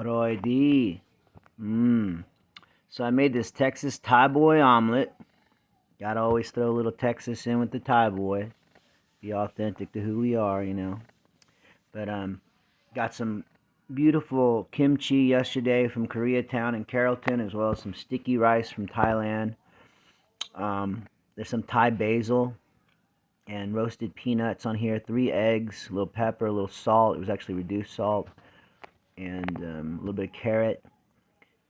Alrighty. Mmm. So I made this Texas Thai boy omelet. Gotta always throw a little Texas in with the Thai boy. Be authentic to who we are. But got some beautiful kimchi yesterday from Koreatown and Carrollton, as well as some sticky rice from Thailand. There's some Thai basil and roasted peanuts on here. 3 eggs, a little pepper, a little salt. It was actually reduced salt, and a little bit of carrot.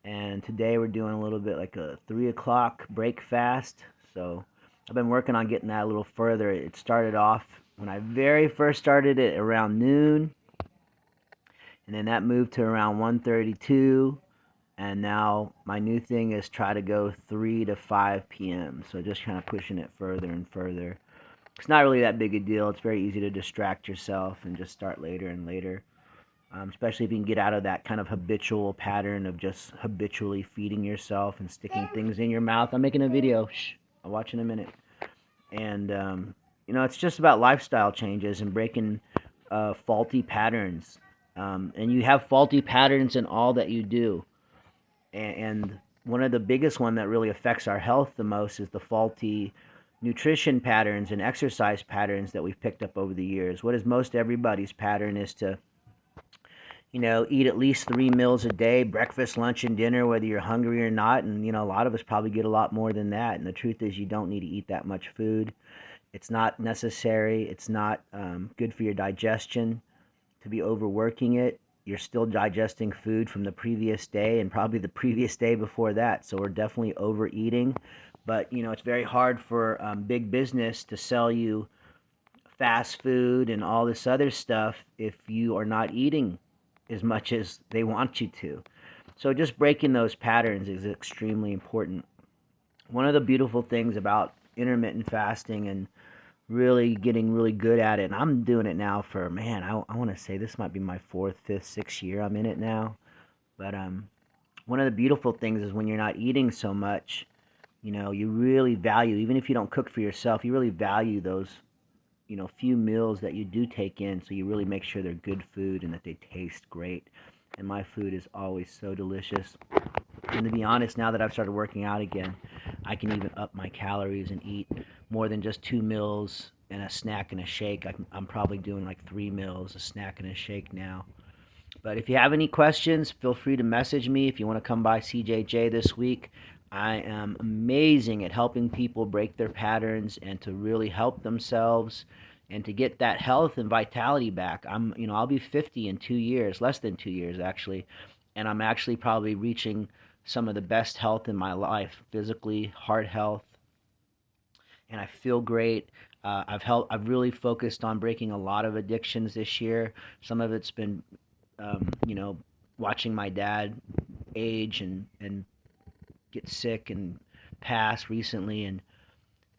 And today we're doing a little bit like a 3 o'clock break fast. So I've been working on getting that a little further. It started off when I very first started it around noon, and then that moved to around 1:32, and now my new thing is try to go 3 to 5 p.m. So just kind of pushing it further and further. It's not really that big a deal. It's very easy to distract yourself and just start later and later. Especially if you can get out of that kind of habitual pattern of just habitually feeding yourself and sticking things in your mouth. I'm making a video. Shh. I'll watch in a minute. And, it's just about lifestyle changes and breaking faulty patterns. And you have faulty patterns in all that you do. And one of the biggest one that really affects our health the most is the faulty nutrition patterns and exercise patterns that we've picked up over the years. What is most everybody's pattern is to eat at least 3 meals a day, breakfast, lunch, and dinner, whether you're hungry or not. And, a lot of us probably get a lot more than that. And the truth is you don't need to eat that much food. It's not necessary. It's not good for your digestion to be overworking it. You're still digesting food from the previous day and probably the previous day before that. So we're definitely overeating. But, it's very hard for big business to sell you fast food and all this other stuff if you are not eating as much as they want you to. So just breaking those patterns is extremely important. One of the beautiful things about intermittent fasting and really getting really good at it, and I'm doing it now for, I want to say this might be my 4th, 5th, 6th year I'm in it now. But one of the beautiful things is when you're not eating so much, you really value, even if you don't cook for yourself, you really value those few meals that you do take in, so you really make sure they're good food and that they taste great. And my food is always so delicious. And to be honest, now that I've started working out again, I can even up my calories and eat more than just 2 meals and a snack and a shake. I'm probably doing like 3 meals, a snack and a shake now. But if you have any questions, feel free to message me. If you want to come by CJJ this week, I am amazing at helping people break their patterns and to really help themselves and to get that health and vitality back. I'll be 50 in 2 years, less than 2 years actually, and I'm actually probably reaching some of the best health in my life, physically, heart health, and I feel great. I've really focused on breaking a lot of addictions this year. Some of it's been, watching my dad age and get sick and pass recently,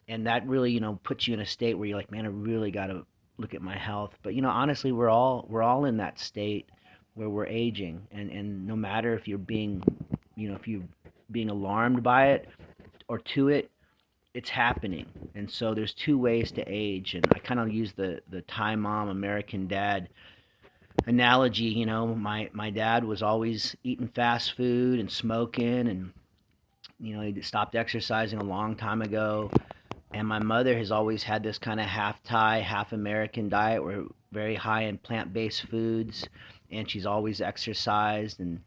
and that really puts you in a state where you're like, man, I really got to look at my health. But honestly, we're all in that state where we're aging, and no matter if you're being if you're being alarmed by it or to it, it's happening. And so there's 2 ways to age, and I kind of use the Thai mom American dad analogy. My dad was always eating fast food and smoking, and he stopped exercising a long time ago. And my mother has always had this kind of half Thai, half American diet. We're very high in plant-based foods, and she's always exercised. And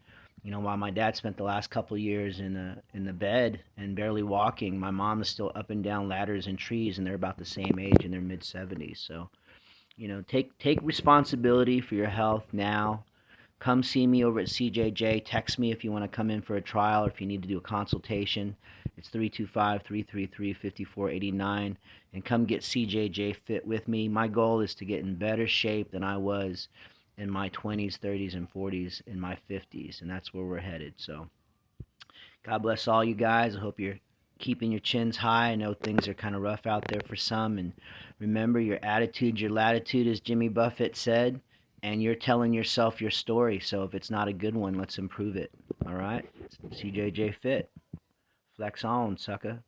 while my dad spent the last couple of years in the bed and barely walking, my mom is still up and down ladders and trees, and they're about the same age in their mid-70s. So take responsibility for your health now. Come see me over at CJJ. Text me if you want to come in for a trial or if you need to do a consultation. It's 325-333-5489. And come get CJJ fit with me. My goal is to get in better shape than I was in my 20s, 30s, and 40s, in my 50s. And that's where we're headed. So God bless all you guys. I hope you're keeping your chins high. I know things are kind of rough out there for some. And remember, your attitude, your latitude, as Jimmy Buffett said. And you're telling yourself your story. So if it's not a good one, let's improve it. All right? CJJ Fit. Flex on, sucker.